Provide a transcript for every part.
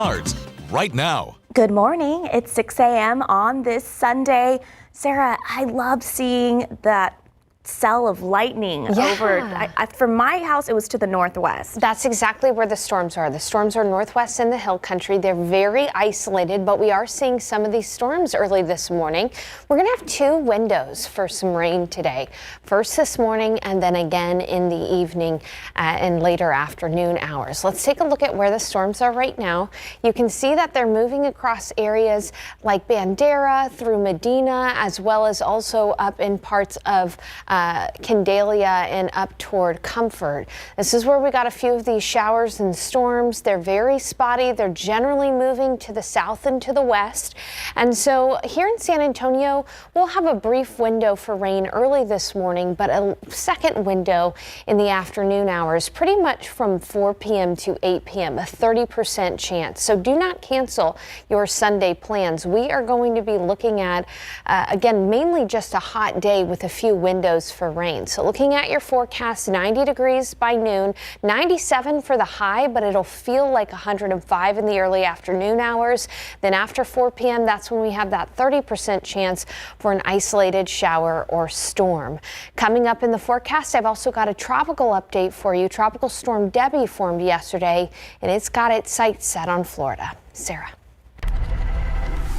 Right now. Good morning. It's 6 a.m. on this Sunday. Sarah, I love seeing that cell of lightning over. From my house, it was to the northwest. That's exactly where the storms are. The storms are northwest in the hill country. They're very isolated, but we are seeing some of these storms early this morning. We're going to have two windows for some rain today. First this morning and then again in the evening and later afternoon hours. Let's take a look at where the storms are right now. You can see that they're moving across areas like Bandera through Medina, as well as also up in parts of Candelia and up toward Comfort. This is where we got a few of these showers and storms. They're very spotty. They're generally moving to the south and to the west. And so here in San Antonio, we'll have a brief window for rain early this morning, but a second window in the afternoon hours, pretty much from 4 p.m. to 8 p.m., a 30% chance. So do not cancel your Sunday plans. We are going to be looking at, again, mainly just a hot day with a few windows for rain. So looking at your forecast, 90 degrees by noon, 97 for the high, but it'll feel like 105 in the early afternoon hours. Then after 4 p.m., that's when we have that 30% chance for an isolated shower or storm. Coming up in the forecast, I've also got a tropical update for you. Tropical storm Debby formed yesterday, and it's got its sights set on Florida. Sarah.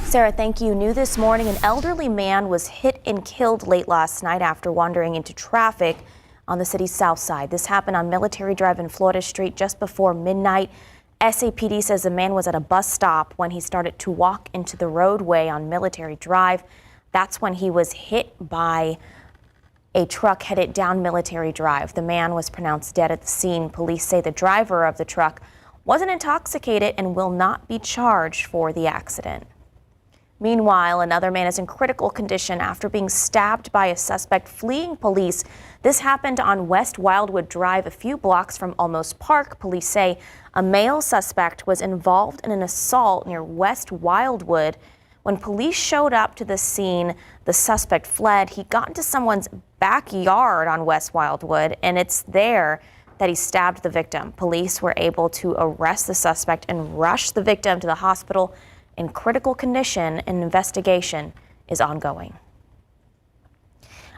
Sarah, thank you. New this morning, an elderly man was hit and killed late last night after wandering into traffic on the city's south side. This happened on Military Drive in Florida Street just before midnight. SAPD says the man was at a bus stop when he started to walk into the roadway on Military Drive. That's when he was hit by a truck headed down Military Drive. The man was pronounced dead at the scene. Police say the driver of the truck wasn't intoxicated and will not be charged for the accident. Meanwhile, another man is in critical condition after being stabbed by a suspect fleeing police. This happened on West Wildwood Drive, a few blocks from Olmos Park. Police say a male suspect was involved in an assault near West Wildwood. When police showed up to the scene, the suspect fled. He got into someone's backyard on West Wildwood, and it's there that he stabbed the victim. Police were able to arrest the suspect and rush the victim to the hospital in critical condition. An investigation is ongoing.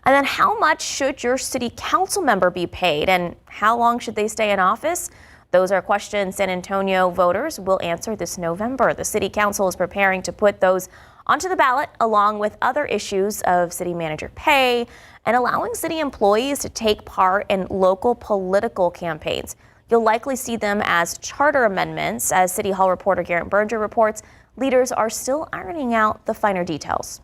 And then how much should your city council member be paid, and how long should they stay in office? Those are questions San Antonio voters will answer this November. The city council is preparing to put those onto the ballot along with other issues of city manager pay and allowing city employees to take part in local political campaigns. You'll likely see them as charter amendments. As City Hall reporter Garrett Berger reports, leaders are still ironing out the finer details.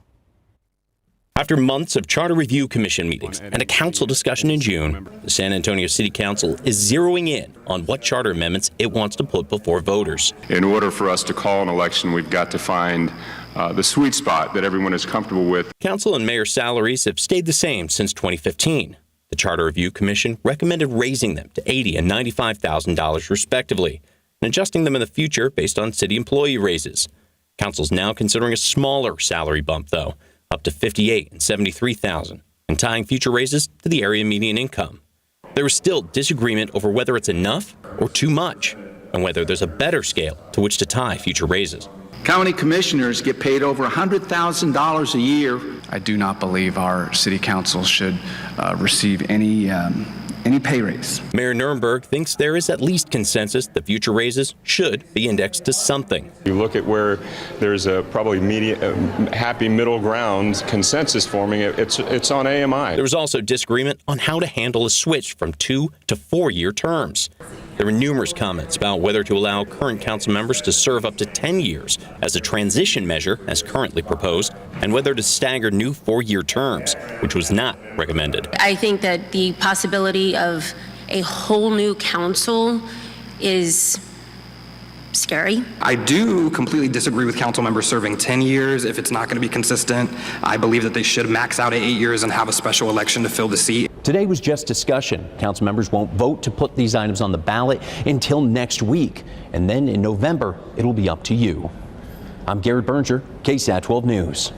After months of Charter Review Commission meetings and a council discussion in June, the San Antonio City Council is zeroing in on what charter amendments it wants to put before voters. In order for us to call an election, we've got to find the sweet spot that everyone is comfortable with. Council and mayor salaries have stayed the same since 2015. The Charter Review Commission recommended raising them to $80,000 and $95,000 respectively, and adjusting them in the future based on city employee raises. Council's now considering a smaller salary bump, though, up to $58,000 and $73,000, and tying future raises to the area median income. There is still disagreement over whether it's enough or too much, and whether there's a better scale to which to tie future raises. County commissioners get paid over $100,000 a year. I do not believe our city council should receive any pay raise. Mayor Nuremberg thinks there is at least consensus that future raises should be indexed to something. You look at where there's a probably happy middle ground consensus forming, it's on AMI. There was also disagreement on how to handle a switch from 2 to 4 year terms. There were numerous comments about whether to allow current council members to serve up to 10 years as a transition measure as currently proposed, and whether to stagger new 4-year terms, which was not recommended. I think that the possibility of a whole new council is scary. I do completely disagree with council members serving 10 years if it's not going to be consistent. I believe that they should max out at 8 years and have a special election to fill the seat. Today was just discussion. Council members won't vote to put these items on the ballot until next week. And then in November, it'll be up to you. I'm Garrett Berger, KSAT 12 News.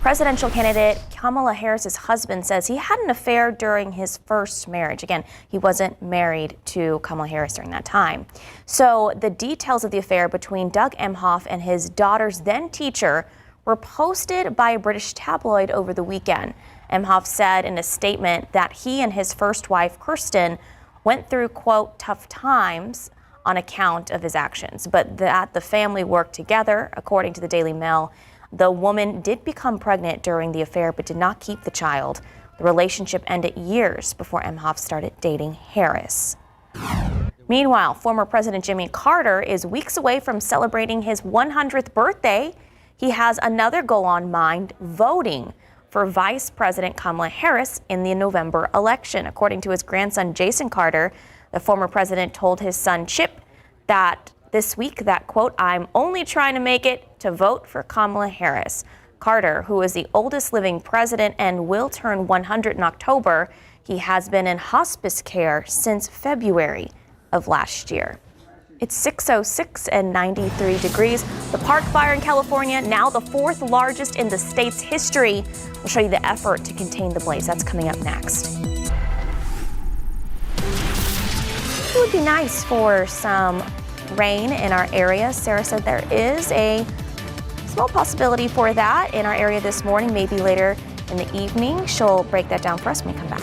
Presidential candidate Kamala Harris's husband says he had an affair during his first marriage. Again, he wasn't married to Kamala Harris during that time. So the details of the affair between Doug Emhoff and his daughter's then teacher were posted by a British tabloid over the weekend. Emhoff said in a statement that he and his first wife, Kirsten, went through, quote, tough times on account of his actions, but that the family worked together. According to the Daily Mail, the woman did become pregnant during the affair but did not keep the child. The relationship ended years before Emhoff started dating Harris. Meanwhile, former President Jimmy Carter is weeks away from celebrating his 100th birthday. He has another goal on mind: voting for Vice President Kamala Harris in the November election. According to his grandson, Jason Carter, the former president told his son, Chip, that this week that, quote, "I'm only trying to make it to vote for Kamala Harris." Carter, who is the oldest living president and will turn 100 in October, he has been in hospice care since February of last year. It's 6:06 and 93 degrees. The Park Fire in California, now the 4th largest in the state's history. We'll show you the effort to contain the blaze. That's coming up next. It would be nice for some rain in our area. Sarah said there is a small possibility for that in our area this morning, maybe later in the evening. She'll break that down for us when we come back.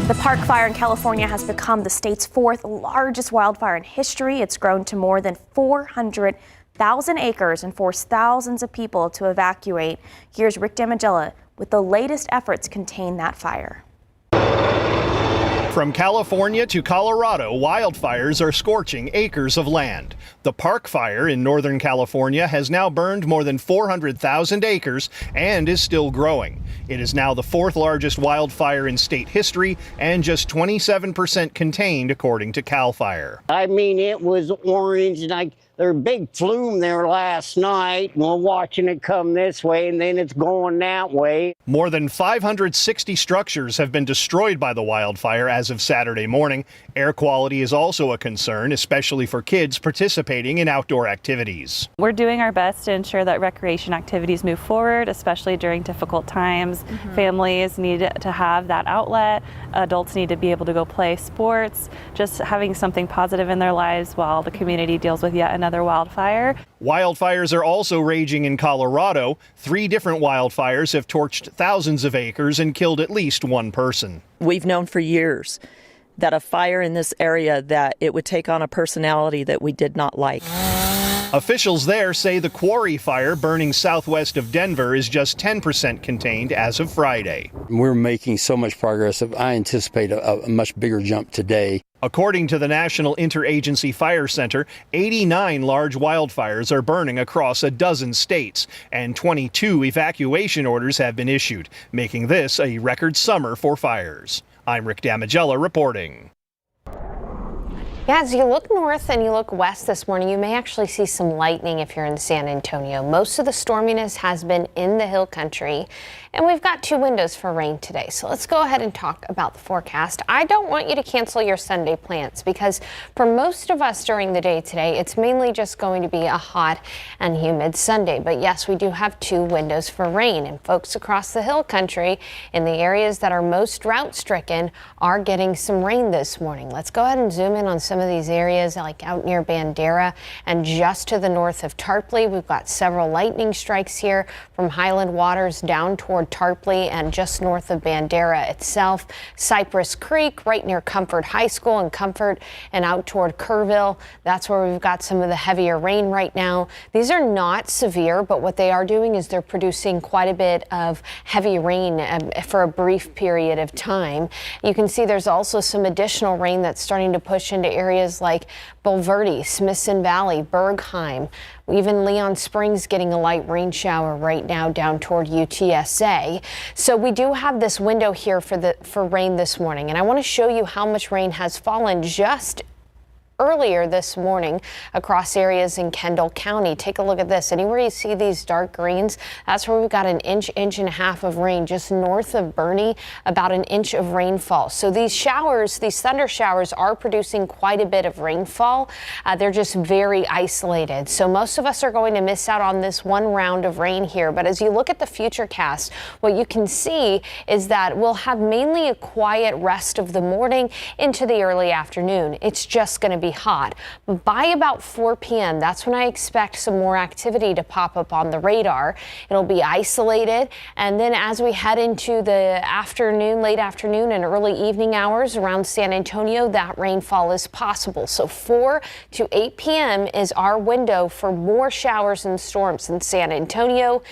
The Park Fire in California has become the state's 4th largest wildfire in history. It's grown to more than 400,000 acres and forced thousands of people to evacuate. Here's Rick Damigella with the latest efforts to contain that fire. From California to Colorado, wildfires are scorching acres of land. The Park Fire in Northern California has now burned more than 400,000 acres and is still growing. It is now the 4th largest wildfire in state history and just 27% contained, according to CAL FIRE. I mean, it was orange, and there was a big flume there last night. We're watching it come this way, and then it's going that way. More than 560 structures have been destroyed by the wildfire as of Saturday morning. Air quality is also a concern, especially for kids participating in outdoor activities. We're doing our best to ensure that recreation activities move forward, especially during difficult times. Families need to have that outlet. Adults need to be able to go play sports, just having something positive in their lives while the community deals with yet another wildfire. Wildfires are also raging in Colorado. 3 different wildfires have torched thousands of acres and killed at least 1 person. We've known for years that a fire in this area, that it would take on a personality that we did not like. Officials there say the Quarry Fire burning southwest of Denver is just 10% contained as of Friday. We're making so much progress. I anticipate a much bigger jump today. According to the National Interagency Fire Center, 89 large wildfires are burning across a dozen states, and 22 evacuation orders have been issued, making this a record summer for fires. I'm Rick Damigella reporting. Yeah, as you look north and you look west this morning, you may actually see some lightning if you're in San Antonio. Most of the storminess has been in the hill country, and we've got 2 windows for rain today. So let's go ahead and talk about the forecast. I don't want you to cancel your Sunday plans, because for most of us during the day today, it's mainly just going to be a hot and humid Sunday. But yes, we do have 2 windows for rain, and folks across the hill country in the areas that are most drought stricken are getting some rain this morning. Let's go ahead and zoom in on some of these areas, like out near Bandera and just to the north of Tarpley. We've got several lightning strikes here from Highland Waters down toward Tarpley and just north of Bandera itself. Cypress Creek right near Comfort High School and Comfort and out toward Kerrville. That's where we've got some of the heavier rain right now. These are not severe, but what they are doing is they're producing quite a bit of heavy rain for a brief period of time. You can see there's also some additional rain that's starting to push into areas like Bulverde, Smithson Valley, Bergheim, even Leon Springs getting a light rain shower right now down toward UTSA. So we do have this window here for rain this morning, and I want to show you how much rain has fallen just earlier this morning across areas in Kendall County. Take a look at this. Anywhere you see these dark greens, that's where we've got an inch and a half of rain. Just north of Bernie, about an inch of rainfall. So these showers, these thunder showers, are producing quite a bit of rainfall. They're just very isolated. So most of us are going to miss out on this one round of rain here. But as you look at the future cast, what you can see is that we'll have mainly a quiet rest of the morning into the early afternoon. It's just going to be hot. But by about 4 p.m., that's when I expect some more activity to pop up on the radar. It'll be isolated. And then as we head into the afternoon, late afternoon and early evening hours around San Antonio, that rainfall is possible. So 4 to 8 p.m. is our window for more showers and storms in San Antonio.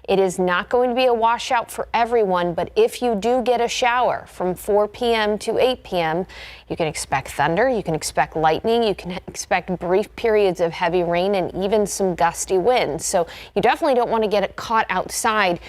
It is not going to be a washout for everyone, but if you do get a shower from 4 p.m. to 8 p.m., you can expect thunder, you can expect lightning, you can expect brief periods of heavy rain and even some gusty winds. So you definitely don't want to get caught outside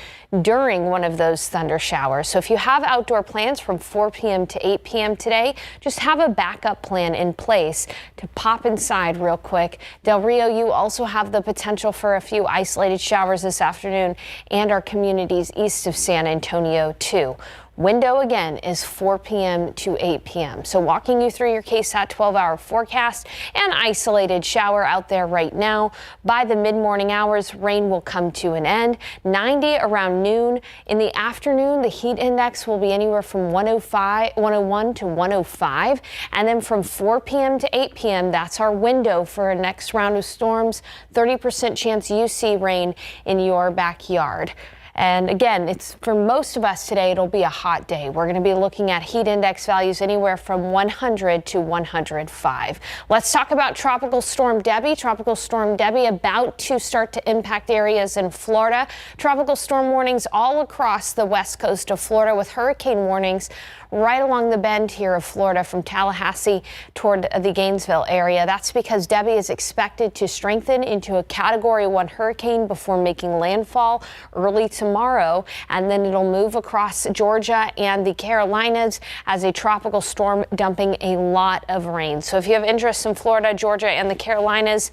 during one of those thunder showers. So if you have outdoor plans from 4 p.m. to 8 p.m. today, just have a backup plan in place to pop inside real quick. Del Rio, you also have the potential for a few isolated showers this afternoon and our communities east of San Antonio too. Window again is 4 p.m. to 8 p.m. So walking you through your KSAT 12-hour forecast, an isolated shower out there right now. By the mid-morning hours, rain will come to an end. 90 around noon. In the afternoon, the heat index will be anywhere from 101 to 105. And then from 4 p.m. to 8 p.m., that's our window for a next round of storms. 30% chance you see rain in your backyard. And again, it's for most of us today, it'll be a hot day. We're going to be looking at heat index values anywhere from 100 to 105. Let's talk about Tropical Storm Debby. Tropical Storm Debby about to start to impact areas in Florida. Tropical storm warnings all across the west coast of Florida with hurricane warnings right along the bend here of Florida from Tallahassee toward the Gainesville area. That's because Debby is expected to strengthen into a Category 1 hurricane before making landfall early tomorrow, and then it'll move across Georgia and the Carolinas as a tropical storm, dumping a lot of rain. So if you have interest in Florida, Georgia, and the Carolinas,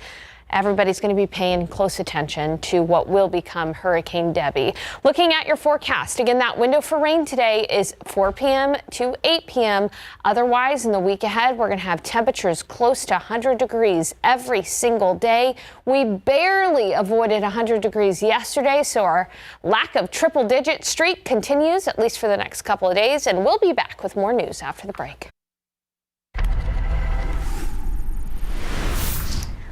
everybody's going to be paying close attention to what will become Hurricane Debby. Looking at your forecast, again, that window for rain today is 4 p.m. to 8 p.m. Otherwise, in the week ahead, we're going to have temperatures close to 100 degrees every single day. We barely avoided 100 degrees yesterday, so our lack of triple-digit streak continues, at least for the next couple of days, and we'll be back with more news after the break.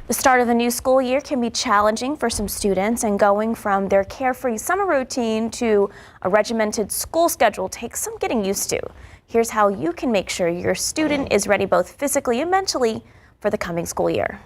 The start of the new school year can be challenging for some students, and going from their carefree summer routine to a regimented school schedule takes some getting used to. Here's how you can make sure your student is ready both physically and mentally for the coming school year.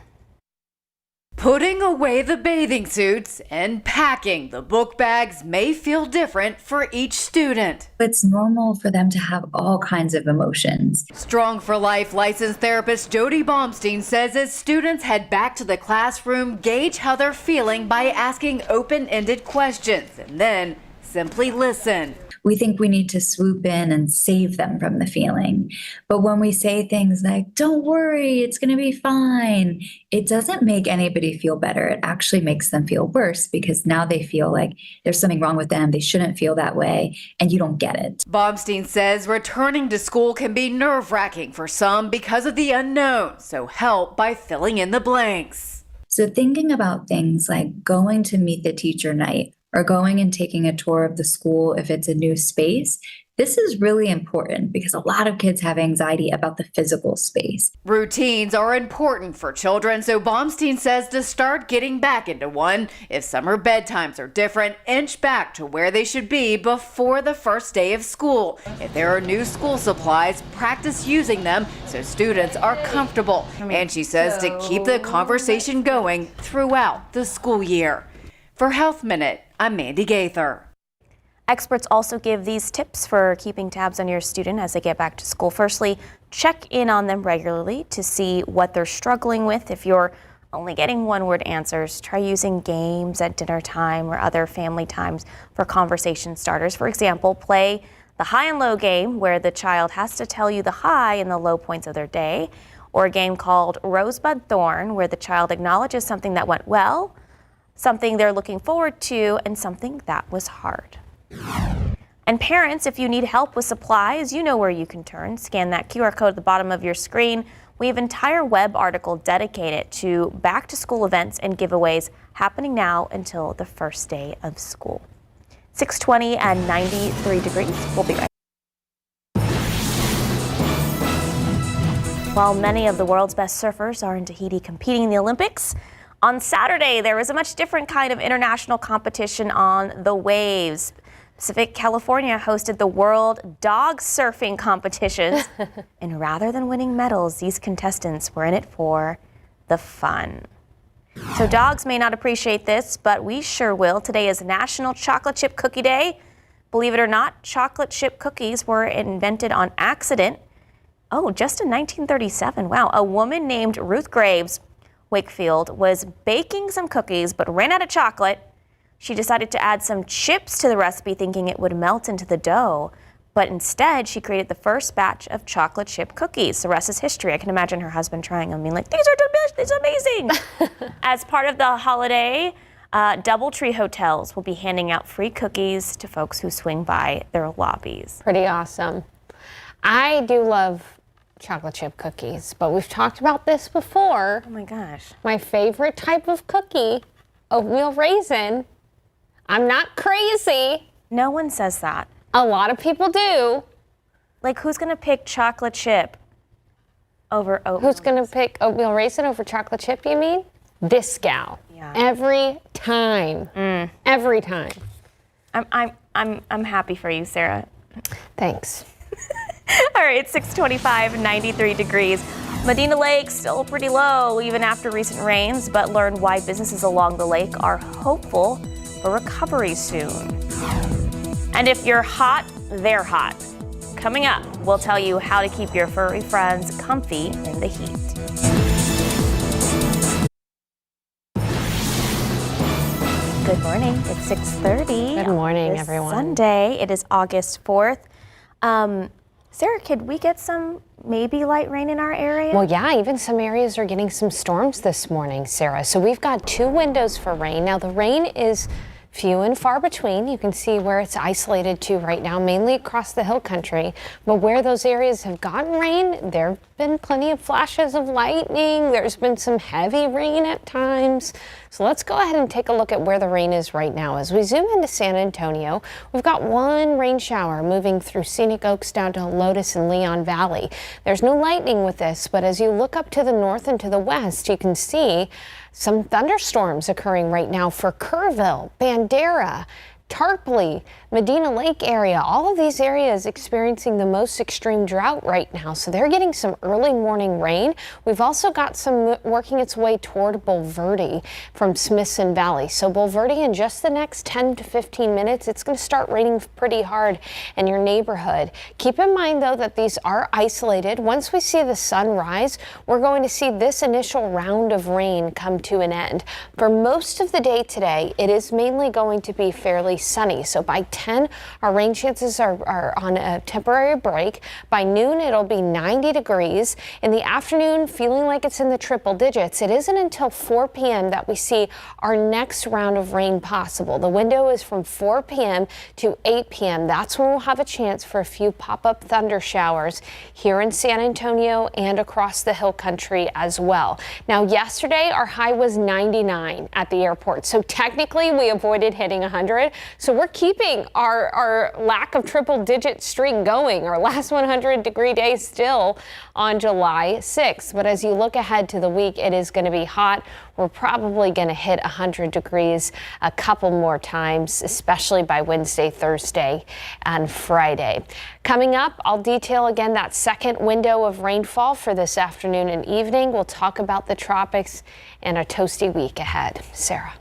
Putting away the bathing suits and packing the book bags may feel different for each student. It's normal for them to have all kinds of emotions. Strong for Life licensed therapist Jody Baumstein says as students head back to the classroom, gauge how they're feeling by asking open-ended questions and then simply listen. We think we need to swoop in and save them from the feeling. But when we say things like, don't worry, it's going to be fine, it doesn't make anybody feel better. It actually makes them feel worse because now they feel like there's something wrong with them. They shouldn't feel that way, and you don't get it. Baumstein says returning to school can be nerve-wracking for some because of the unknown, so help by filling in the blanks. So thinking about things like going to meet the teacher night, or going and taking a tour of the school if it's a new space, this is really important because a lot of kids have anxiety about the physical space. Routines are important for children, so Baumstein says to start getting back into one. If summer bedtimes are different, inch back to where they should be before the first day of school. If there are new school supplies, practice using them so students are comfortable. And she says to keep the conversation going throughout the school year. For Health Minute, I'm Mandy Gaither. Experts also give these tips for keeping tabs on your student as they get back to school. Firstly, check in on them regularly to see what they're struggling with. If you're only getting one-word answers, try using games at dinner time or other family times for conversation starters. For example, play the high and low game where the child has to tell you the high and the low points of their day. or a game called Rosebud Thorn, where the child acknowledges something that went well, something they're looking forward to, and something that was hard. And parents, if you need help with supplies, you know where you can turn. Scan that QR code at the bottom of your screen. We have an entire web article dedicated to back-to-school events and giveaways happening now until the first day of school. 6:20 and 93 degrees. We'll be right back. While many of the world's best surfers are in Tahiti competing in the Olympics, on Saturday there was a much different kind of international competition on the waves. Pacific California hosted the World Dog Surfing Competitions, and rather than winning medals, these contestants were in it for the fun. So dogs may not appreciate this, but we sure will. Today is National Chocolate Chip Cookie Day. Believe it or not, chocolate chip cookies were invented on accident. Oh, just in 1937. Wow. A woman named Ruth Graves Wakefield was baking some cookies but ran out of chocolate. She decided to add some chips to the recipe, thinking it would melt into the dough. But instead, she created the first batch of chocolate chip cookies. The rest is history. I can imagine her husband trying them, being like, these are delicious, these are amazing. As part of the holiday, DoubleTree hotels will be handing out free cookies to folks who swing by their lobbies. Pretty awesome. I do love chocolate chip cookies, but we've talked about this before. Oh my gosh. My favorite type of cookie, oatmeal raisin. I'm not crazy. No one says that. A lot of people do. Like, who's going to pick chocolate chip over oatmeal? Who's going to pick oatmeal raisin over chocolate chip, you mean? This gal. Yeah. Every time. Every time. I'm happy for you, Sarah. Thanks. All right, it's 6:25, 93 degrees. Medina Lake still pretty low even after recent rains, but learn why businesses along the lake are hopeful for recovery soon. And if you're hot, they're hot. Coming up, we'll tell you how to keep your furry friends comfy in the heat. Good morning. It's 6:30. Good morning, This everyone. Sunday. It is August 4th. Sarah, could we get some maybe light rain in our area? Well, yeah, even some areas are getting some storms this morning, Sarah. So we've got 2 windows for rain. Now, the rain is few and far between. You can see where it's isolated to right now, mainly across the hill country. But where those areas have gotten rain, there have been plenty of flashes of lightning. There's been some heavy rain at times. So let's go ahead and take a look at where the rain is right now. As we zoom into San Antonio, we've got one rain shower moving through Scenic Oaks down to Lotus and Leon Valley. There's no lightning with this, but as you look up to the north and to the west, you can see some thunderstorms occurring right now for Kerrville, Bandera, Tarpley, Medina Lake area. All of these areas experiencing the most extreme drought right now. So they're getting some early morning rain. We've also got some working its way toward Bulverde from Smithson Valley. So Bulverde, in just the next 10 to 15 minutes, it's going to start raining pretty hard in your neighborhood. Keep in mind, though, that these are isolated. Once we see the sun rise, we're going to see this initial round of rain come to an end. For most of the day today, it is mainly going to be fairly sunny. So by 10, our rain chances are on a temporary break. By noon, it'll be 90 degrees. In the afternoon, feeling like it's in the triple digits. It isn't until 4 p.m. that we see our next round of rain possible. The window is from 4 p.m. to 8 p.m. That's when we'll have a chance for a few pop-up thunder showers here in San Antonio and across the hill country as well. Now, yesterday, our high was 99 at the airport. So technically, we avoided hitting 100. So we're keeping our lack of triple digit streak going, our last 100-degree day still on July 6th. But as you look ahead to the week, it is going to be hot. We're probably going to hit 100 degrees a couple more times, especially by Wednesday, Thursday, and Friday. Coming up, I'll detail again that second window of rainfall for this afternoon and evening. We'll talk about the tropics and a toasty week ahead. Sarah.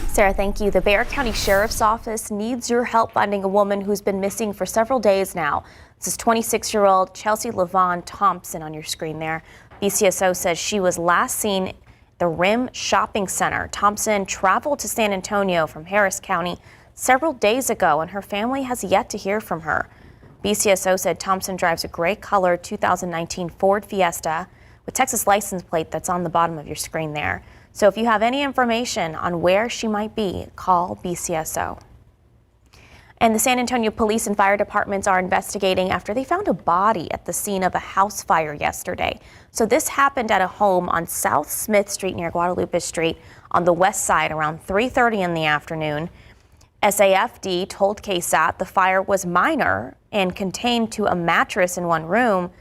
Sarah, thank you. The Bexar County Sheriff's Office needs your help finding a woman who's been missing for several days now. This is 26-year-old Chelsea LaVon Thompson on your screen there. BCSO says she was last seen at the Rim Shopping Center. Thompson traveled to San Antonio from Harris County several days ago, and her family has yet to hear from her. BCSO said Thompson drives a gray color 2019 Ford Fiesta with Texas license plate that's on the bottom of your screen there. So if you have any information on where she might be, call BCSO. And the San Antonio Police and Fire Departments are investigating after they found a body at the scene of a house fire yesterday. So this happened at a home on South Smith Street near Guadalupe Street on the west side around 3:30 in the afternoon. SAFD told KSAT the fire was minor and contained to a mattress in one room,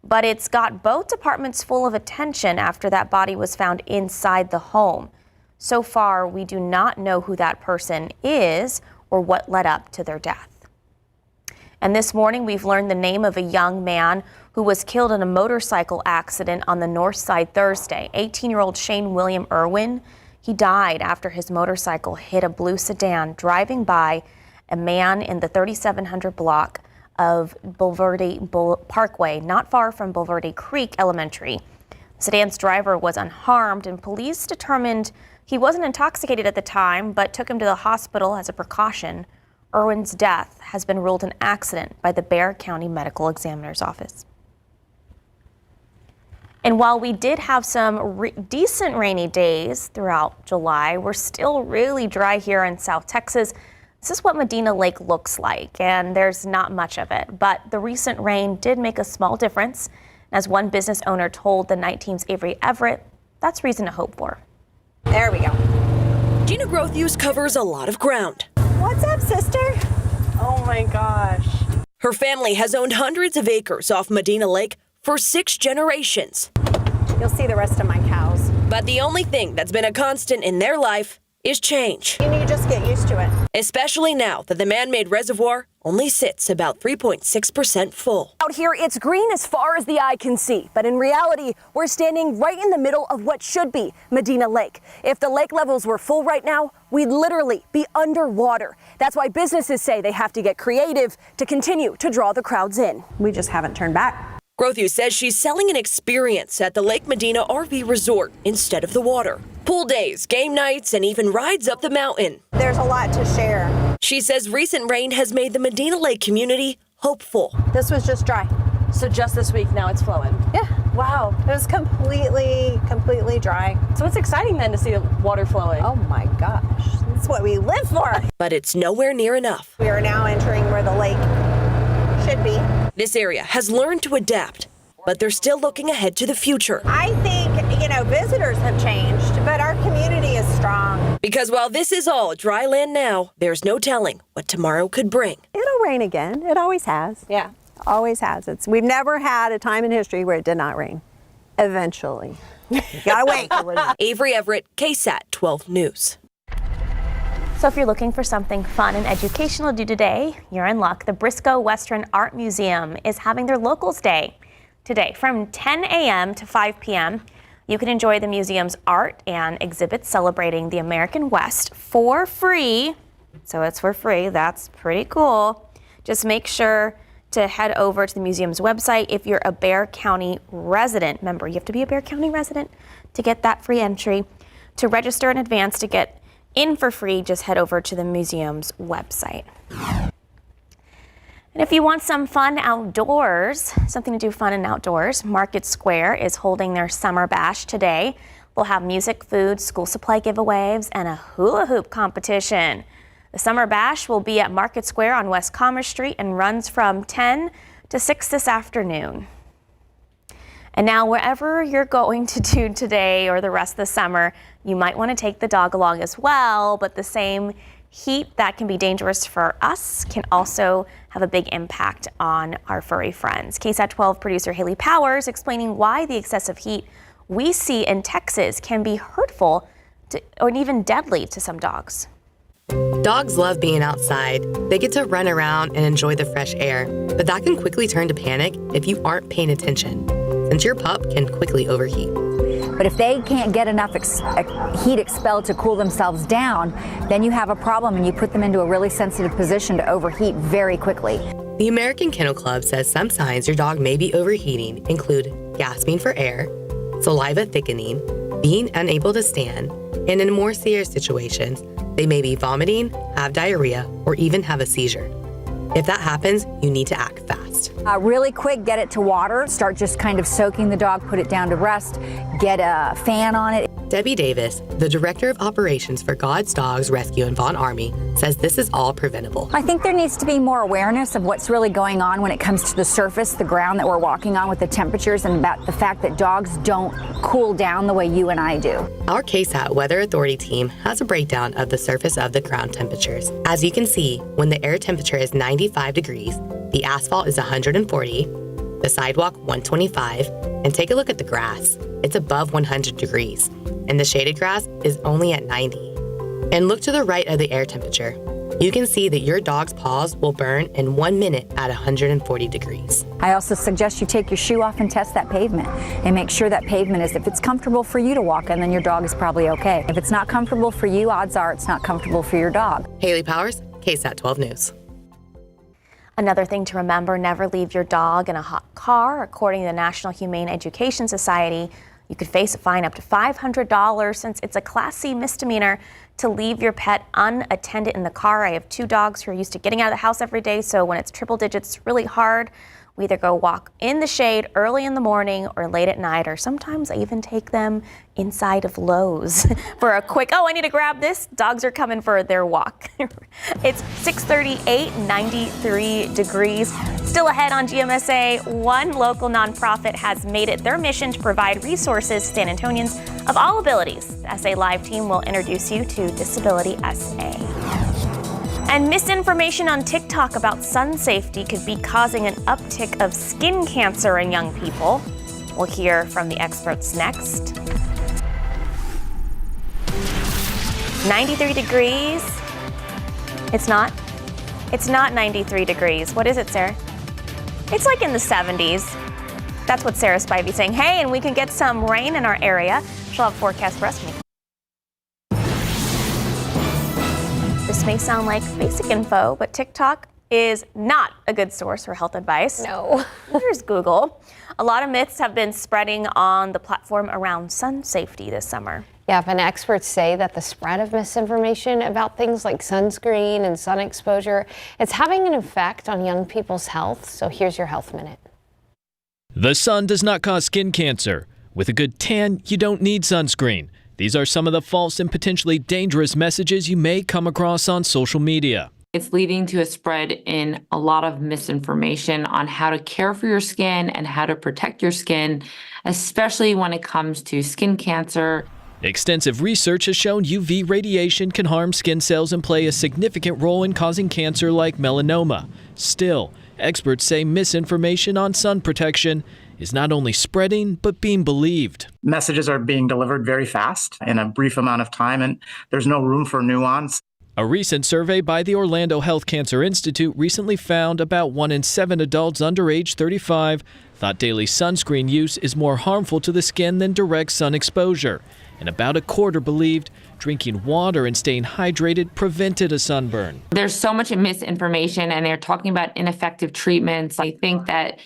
but it's got both departments full of attention after that body was found inside the home. So far, we do not know who that person is or what led up to their death. And this morning, we've learned the name of a young man who was killed in a motorcycle accident on the north side Thursday. 18-year-old Shane William Irwin. He died after his motorcycle hit a blue sedan driving by a man in the 3700 block of Bulverde Parkway, not far from Bulverde Creek Elementary. The sedan's driver was unharmed, and police determined he wasn't intoxicated at the time, but took him to the hospital as a precaution. Irwin's death has been ruled an accident by the Bexar County Medical Examiner's Office. And while we did have some decent rainy days throughout July, we're still really dry here in South Texas. This is what Medina Lake looks like, and there's not much of it. But the recent rain did make a small difference. As one business owner told the night team's Avery Everett, that's reason to hope for. There we go. Gina Growth Use covers a lot of ground. What's up, sister? Oh my gosh. Her family has owned hundreds of acres off Medina Lake for 6 generations. You'll see the rest of my cows. But the only thing that's been a constant in their life is change. You need to just get used to it. Especially now that the man-made reservoir only sits about 3.6% full. Out here, it's green as far as the eye can see. But in reality, we're standing right in the middle of what should be Medina Lake. If the lake levels were full right now, we'd literally be underwater. That's why businesses say they have to get creative to continue to draw the crowds in. We just haven't turned back. Growth says she's selling an experience at the Lake Medina RV Resort instead of the water. Pool days, game nights, and even rides up the mountain. There's a lot to share. She says recent rain has made the Medina Lake community hopeful. This was just dry. So just this week, now it's flowing. Yeah. Wow. It was completely dry. So it's exciting then to see the water flowing. Oh my gosh. That's what we live for. But it's nowhere near enough. We are now entering where the lake should be. This area has learned to adapt, but they're still looking ahead to the future. I think, visitors have changed, but our community is strong. Because while this is all dry land now, there's no telling what tomorrow could bring. It'll rain again. It always has. Yeah. Always has. We've never had a time in history where it did not rain. Eventually. You gotta wait. Avery Everett, KSAT 12 News. So if you're looking for something fun and educational to do today, you're in luck. The Briscoe Western Art Museum is having their Locals Day today from 10 a.m. to 5 p.m. You can enjoy the museum's art and exhibits celebrating the American West for free. So it's for free. That's pretty cool. Just make sure to head over to the museum's website if you're a Bexar County resident. Remember, you have to be a Bexar County resident to get that free entry. To register in advance to get in for free, just head over to the museum's website. And if you want some fun outdoors, something to do fun and outdoors, Market Square is holding their Summer Bash today. They'll have music, food, school supply giveaways, and a hula hoop competition. The Summer Bash will be at Market Square on West Commerce Street and runs from 10 to 6 this afternoon. And now, wherever you're going to do today or the rest of the summer, you might want to take the dog along as well, but the same heat that can be dangerous for us can also have a big impact on our furry friends. KSAT 12 producer Haley Powers explaining why the excessive heat we see in Texas can be hurtful or even deadly to some dogs. Dogs love being outside. They get to run around and enjoy the fresh air, but that can quickly turn to panic if you aren't paying attention, since your pup can quickly overheat. But if they can't get enough heat expelled to cool themselves down, then you have a problem and you put them into a really sensitive position to overheat very quickly. The American Kennel Club says some signs your dog may be overheating include gasping for air, saliva thickening, being unable to stand, and in more serious situations, they may be vomiting, have diarrhea, or even have a seizure. If that happens, you need to act fast. Really quick, get it to water, start just kind of soaking the dog, put it down to rest, get a fan on it. Debbie Davis, the Director of Operations for God's Dogs Rescue and Vaughn Army, says this is all preventable. I think there needs to be more awareness of what's really going on when it comes to the surface, the ground that we're walking on with the temperatures, and about the fact that dogs don't cool down the way you and I do. Our KSAT Weather Authority team has a breakdown of the surface of the ground temperatures. As you can see, when the air temperature is 95 degrees, the asphalt is 140, the sidewalk 125, and take a look at the grass. It's above 100 degrees, and the shaded grass is only at 90. And look to the right of the air temperature. You can see that your dog's paws will burn in 1 minute at 140 degrees. I also suggest you take your shoe off and test that pavement and make sure that pavement is, if it's comfortable for you to walk in, then your dog is probably okay. If it's not comfortable for you, odds are it's not comfortable for your dog. Haley Powers, KSAT 12 News. Another thing to remember, never leave your dog in a hot car. According to the National Humane Education Society, you could face a fine up to $500 since it's a Class C misdemeanor to leave your pet unattended in the car. I have 2 dogs who are used to getting out of the house every day, so when it's triple digits, it's really hard. We either go walk in the shade early in the morning or late at night, or sometimes I even take them inside of Lowe's for a quick, I need to grab this. Dogs are coming for their walk. It's 6:38, 93 degrees. Still ahead on GMSA, one local nonprofit has made it their mission to provide resources to San Antonians of all abilities. The SA Live team will introduce you to Disability SA. And misinformation on TikTok about sun safety could be causing an uptick of skin cancer in young people. We'll hear from the experts next. 93 degrees. It's not 93 degrees. What is it, Sarah? It's like in the 70s. That's what Sarah Spivey's saying. Hey, and we can get some rain in our area. She'll have a forecast for us. This may sound like basic info, but TikTok is not a good source for health advice. No. Here's Google. A lot of myths have been spreading on the platform around sun safety this summer. Yeah, and experts say that the spread of misinformation about things like sunscreen and sun exposure, it's having an effect on young people's health. So here's your Health Minute. The sun does not cause skin cancer. With a good tan, you don't need sunscreen. These are some of the false and potentially dangerous messages you may come across on social media. It's leading to a spread in a lot of misinformation on how to care for your skin and how to protect your skin, especially when it comes to skin cancer. Extensive research has shown UV radiation can harm skin cells and play a significant role in causing cancer like melanoma. Still, experts say misinformation on sun protection is not only spreading, but being believed. Messages are being delivered very fast in a brief amount of time, and there's no room for nuance. A recent survey by the Orlando Health Cancer Institute recently found about 1 in 7 adults under age 35 thought daily sunscreen use is more harmful to the skin than direct sun exposure. And about a quarter believed drinking water and staying hydrated prevented a sunburn. There's so much misinformation and they're talking about ineffective treatments. I think that,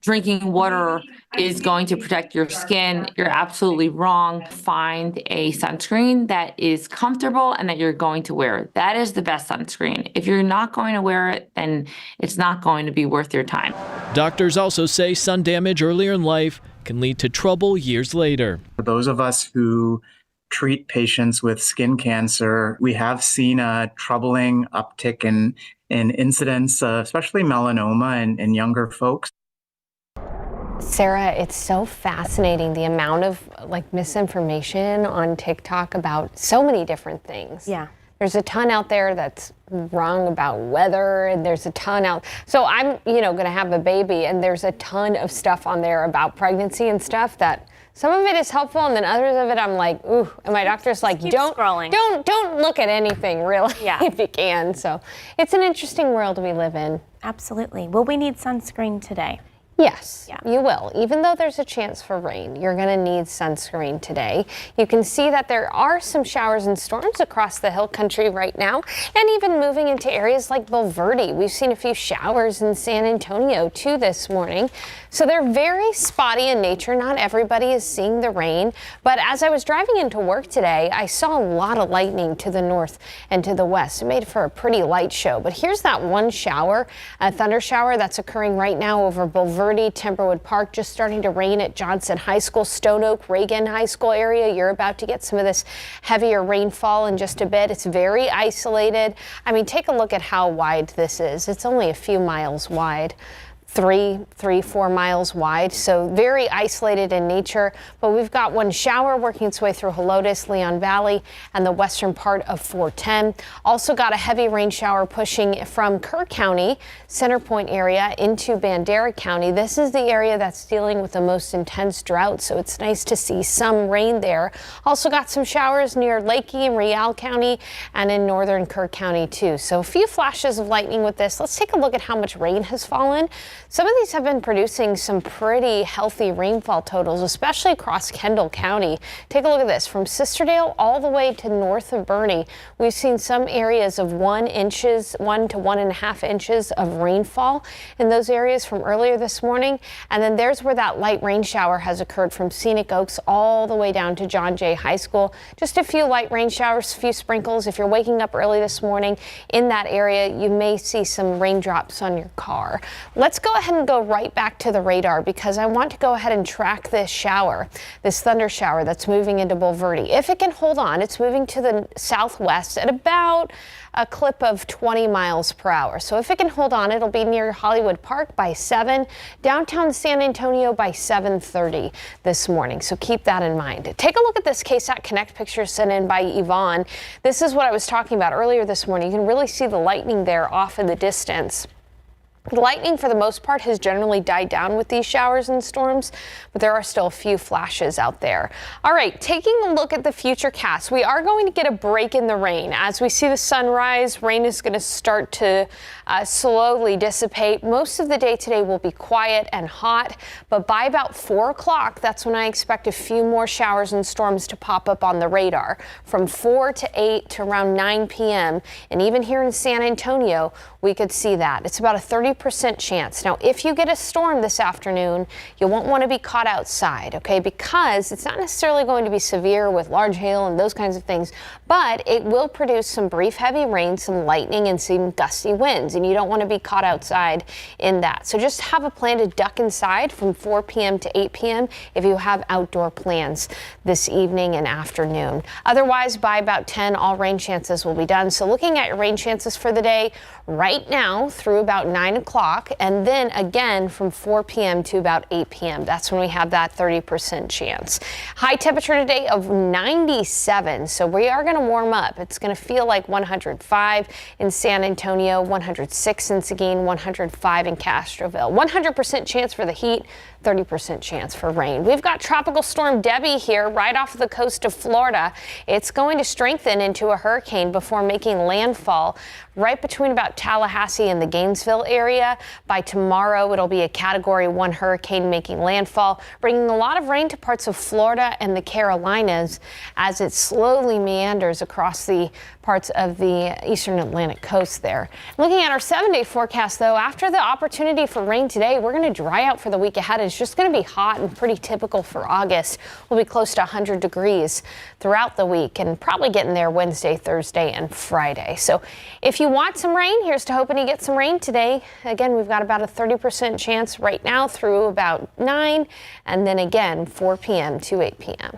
drinking water is going to protect your skin. You're absolutely wrong. Find a sunscreen that is comfortable and that you're going to wear. That is the best sunscreen. If you're not going to wear it, then it's not going to be worth your time. Doctors also say sun damage earlier in life can lead to trouble years later. For those of us who treat patients with skin cancer, we have seen a troubling uptick in incidence, especially melanoma in younger folks. Sarah, it's so fascinating the amount of misinformation on TikTok about so many different things. Yeah. There's a ton out there that's wrong about weather, and there's a ton out. So I'm, going to have a baby, and there's a ton of stuff on there about pregnancy and stuff that some of it is helpful, and then others of it I'm like, ooh. And my doctor's like, don't look at anything really, if you can. So it's an interesting world we live in. Absolutely. Will we need sunscreen today? Yes, you will. Even though there's a chance for rain, you're going to need sunscreen today. You can see that there are some showers and storms across the hill country right now, and even moving into areas like Bulverde. We've seen a few showers in San Antonio too this morning. So they're very spotty in nature. Not everybody is seeing the rain, but as I was driving into work today, I saw a lot of lightning to the north and to the west. It made for a pretty light show, but here's that one shower, a thunder shower that's occurring right now over Bulverde, Timberwood Park, just starting to rain at Johnson High School, Stone Oak, Reagan High School area. You're about to get some of this heavier rainfall in just a bit. It's very isolated. I mean, take a look at how wide this is. It's only a few miles wide. 4 miles wide, so very isolated in nature. But we've got one shower working its way through Helotes, Leon Valley, and the western part of 410. Also got a heavy rain shower pushing from Kerr County, Center Point area, into Bandera County. This is the area that's dealing with the most intense drought, so it's nice to see some rain there. Also got some showers near Lakey and Real County and in northern Kerr County too. So a few flashes of lightning with this. Let's take a look at how much rain has fallen. Some of these have been producing some pretty healthy rainfall totals, especially across Kendall County. Take a look at this. From Sisterdale all the way to north of Boerne, we've seen some areas of 1 to 1.5 inches of rainfall in those areas from earlier this morning. And then there's where that light rain shower has occurred from Scenic Oaks all the way down to John Jay High School. Just a few light rain showers, a few sprinkles. If you're waking up early this morning in that area, you may see some raindrops on your car. Let's go ahead and go right back to the radar because I want to go ahead and track this shower, this thunder shower that's moving into Bulverde. If it can hold on, it's moving to the southwest at about a clip of 20 miles per hour. So if it can hold on, it'll be near Hollywood Park by 7, downtown San Antonio by 7:30 this morning. So keep that in mind. Take a look at this KSAT Connect picture sent in by Yvonne. This is what I was talking about earlier this morning. You can really see the lightning there off in the distance. The lightning, for the most part, has generally died down with these showers and storms, but there are still a few flashes out there. All right, taking a look at the futurecast, we are going to get a break in the rain. As we see the sun rise, rain is going to start to slowly dissipate. Most of the day today will be quiet and hot, but by about 4 o'clock, that's when I expect a few more showers and storms to pop up on the radar. From 4 to 8 to around 9 p.m., and even here in San Antonio, we could see that. It's about a 30% chance. Now, if you get a storm this afternoon, you won't want to be caught outside, okay? Because it's not necessarily going to be severe with large hail and those kinds of things, but it will produce some brief heavy rain, some lightning, and some gusty winds, and you don't want to be caught outside in that. So just have a plan to duck inside from 4 p.m. to 8 p.m. if you have outdoor plans this evening and afternoon. Otherwise, by about 10, all rain chances will be done. So looking at your rain chances for the day, right now through about 9 o'clock, and then again from 4 p.m. to about 8 p.m. That's when we have that 30% chance. High temperature today of 97, so we are going to warm up. It's going to feel like 105 in San Antonio, 106 in Seguin, 105 in Castroville. 100% chance for the heat, 30% chance for rain. We've got Tropical Storm Debby here right off the coast of Florida. It's going to strengthen into a hurricane before making landfall right between about Tallahassee and the Gainesville area. By tomorrow, it'll be a Category 1 hurricane making landfall, bringing a lot of rain to parts of Florida and the Carolinas as it slowly meanders across the parts of the eastern Atlantic coast there. Looking at our 7-day forecast, though, after the opportunity for rain today, we're going to dry out for the week ahead. It's just going to be hot and pretty typical for August. We'll be close to 100 degrees throughout the week and probably getting there Wednesday, Thursday, and Friday. So if you want some rain, here's to hoping you get some rain today. Again, we've got about a 30% chance right now through about 9, and then again 4 p.m. to 8 p.m.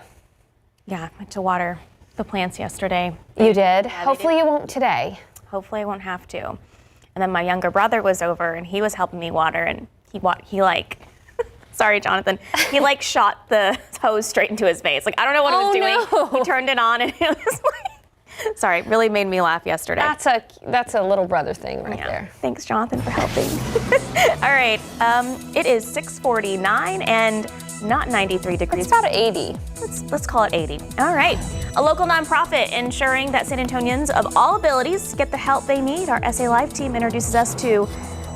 Yeah, I went to water the plants yesterday. You did? Hopefully you won't today. Hopefully I won't have to. And then my younger brother was over and he was helping me water, and he like, sorry, Jonathan, he like shot the hose straight into his face. Like, I don't know what he was doing. No. He turned it on and it was like, sorry, it really made me laugh yesterday. That's a little brother thing right there. Thanks, Jonathan, for helping. All right, it is 6:49 and not 93 degrees. It's about 80. Let's call it 80. All right. A local nonprofit ensuring that San Antonians of all abilities get the help they need. Our SA Live team introduces us to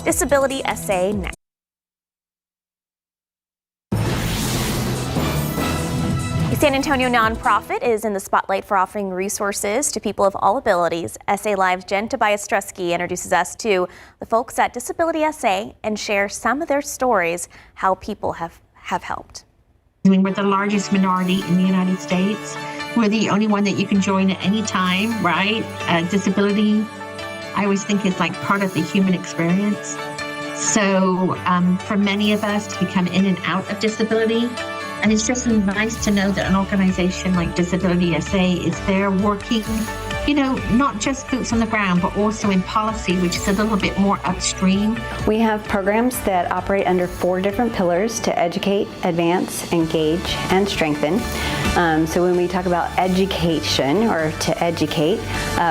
Disability SA Next. San Antonio nonprofit is in the spotlight for offering resources to people of all abilities. SA Live's Jen Tobias-Strusky introduces us to the folks at Disability SA and shares some of their stories, how people have helped. I mean, we're the largest minority in the United States. We're the only one that you can join at any time, right? Disability, I always think is like part of the human experience. So for many of us to become in and out of disability, and it's just nice to know that an organization like Disability SA is there working, you know, not just boots on the ground, but also in policy, which is a little bit more upstream. We have programs that operate under 4 different pillars to educate, advance, engage, and strengthen. So when we talk about education or to educate,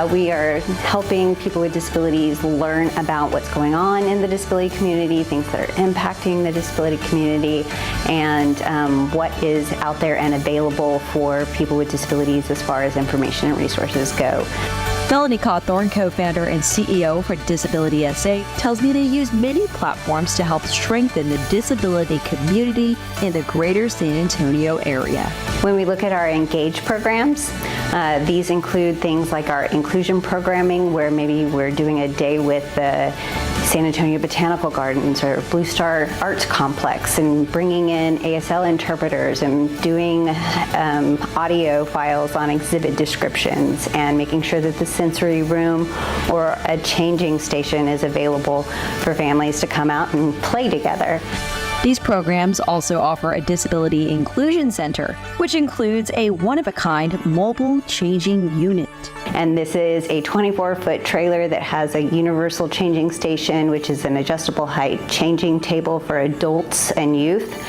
we are helping people with disabilities learn about what's going on in the disability community, things that are impacting the disability community, and what is out there and available for people with disabilities as far as information and resources go. Melanie Cawthorn, co-founder and CEO for Disability SA, tells me they use many platforms to help strengthen the disability community in the greater San Antonio area. When we look at our Engage programs, these include things like our inclusion programming, where maybe we're doing a day with the San Antonio Botanical Gardens or Blue Star Arts Complex, and bringing in ASL interpreters and doing audio files on exhibit descriptions, and making sure that the sensory room or a changing station is available for families to come out and play together. These programs also offer a disability inclusion center, which includes a one-of-a-kind mobile changing unit. And this is a 24-foot trailer that has a universal changing station, which is an adjustable height changing table for adults and youth,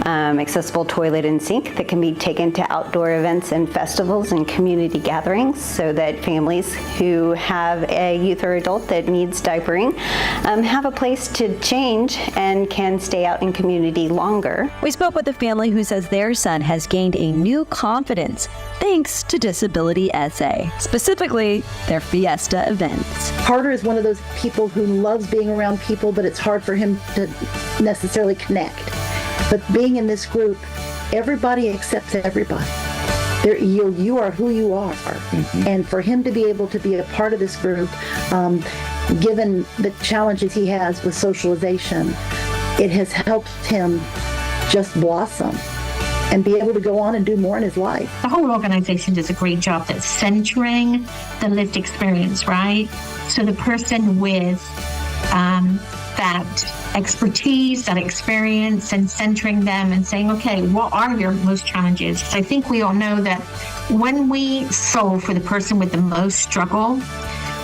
accessible toilet and sink that can be taken to outdoor events and festivals and community gatherings, so that families who have a youth or adult that needs diapering have a place to change and can stay out in community longer. We spoke with a family who says their son has gained a new confidence thanks to Disability SA, specifically their Fiesta events. Carter is one of those people who loves being around people, but it's hard for him to necessarily connect. But being in this group, everybody accepts everybody. You are who you are. Mm-hmm. And for him to be able to be a part of this group, given the challenges he has with socialization, it has helped him just blossom and be able to go on and do more in his life. The whole organization does a great job that's centering the lived experience, right? So the person with that expertise, that experience, and centering them and saying, okay, what are your most challenges? So I think we all know that when we solve for the person with the most struggle,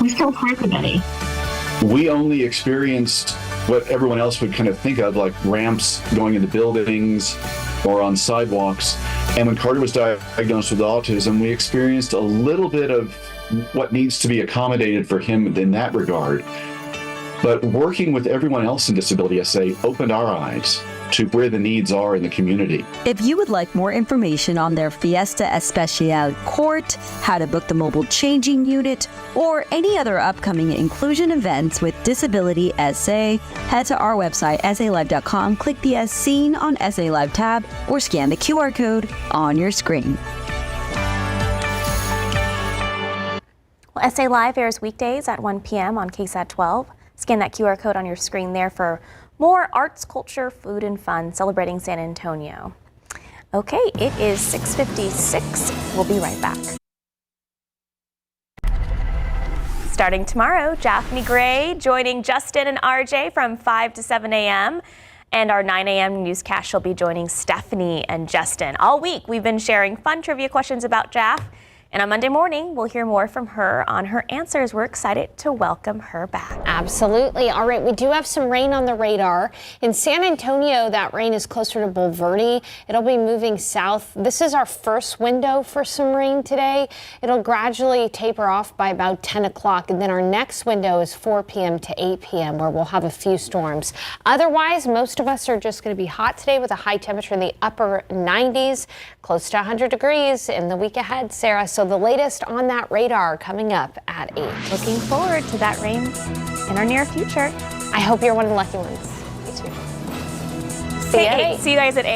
we solve for everybody. We only experienced what everyone else would kind of think of, like ramps going into buildings or on sidewalks. And when Carter was diagnosed with autism, we experienced a little bit of what needs to be accommodated for him in that regard. But working with everyone else in Disability SA opened our eyes to where the needs are in the community. If you would like more information on their Fiesta Especial Court, how to book the mobile changing unit, or any other upcoming inclusion events with Disability SA, head to our website, salive.com, click the As Seen on SA Live tab, or scan the QR code on your screen. Well, SA Live airs weekdays at 1 p.m. on KSAT 12. Scan that QR code on your screen there for more arts, culture, food, and fun celebrating San Antonio. Okay, it is 6:56. We'll be right back. Starting tomorrow, Japhanie Gray joining Justin and RJ from 5 to 7 a.m. And our 9 a.m. newscast will be joining Stephanie and Justin. All week, we've been sharing fun trivia questions about Japh. And on Monday morning, we'll hear more from her on her answers. We're excited to welcome her back. Absolutely. All right, we do have some rain on the radar. In San Antonio, that rain is closer to Bulverde. It'll be moving south. This is our first window for some rain today. It'll gradually taper off by about 10 o'clock. And then our next window is 4 p.m. to 8 p.m. where we'll have a few storms. Otherwise, most of us are just going to be hot today with a high temperature in the upper 90s, close to 100 degrees in the week ahead, Sarah. So the latest on that radar coming up at 8. Looking forward to that rain in our near future. I hope you're one of the lucky ones. Me too. See you guys at 8.